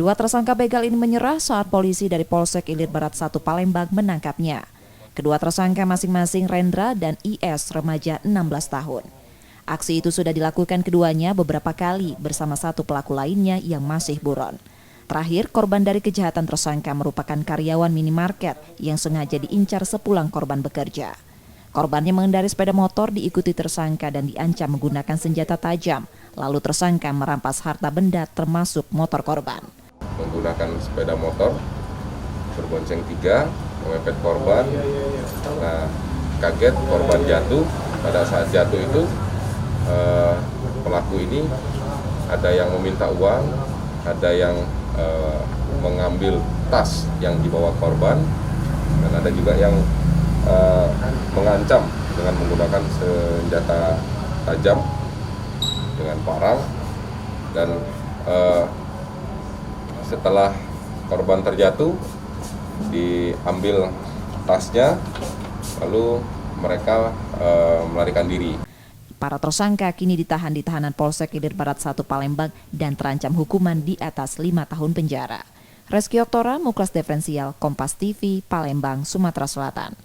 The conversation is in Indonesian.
Kedua tersangka begal ini menyerah saat polisi dari Polsek Ilir Barat 1 Palembang menangkapnya. Kedua tersangka masing-masing Rendra dan IS remaja 16 tahun. Aksi itu sudah dilakukan keduanya beberapa kali bersama satu pelaku lainnya yang masih buron. Terakhir, korban dari kejahatan tersangka merupakan karyawan minimarket yang sengaja diincar sepulang korban bekerja. Korbannya mengendarai sepeda motor diikuti tersangka dan diancam menggunakan senjata tajam. Lalu tersangka merampas harta benda termasuk motor korban. Menggunakan sepeda motor berbonceng 3, memepet korban. Nah, kaget korban jatuh. Pada saat jatuh itu pelaku ini ada yang meminta uang, ada yang mengambil tas yang dibawa korban, dan ada juga yang mengancam dengan menggunakan senjata tajam dengan parang. Dan setelah korban terjatuh, diambil tasnya, lalu mereka melarikan diri. Para tersangka kini ditahan di tahanan Polsek Ilir Barat 1 Palembang dan terancam hukuman di atas 5 tahun penjara. Reski Oktora, Muklas Diferensial, Kompas TV, Palembang, Sumatera Selatan.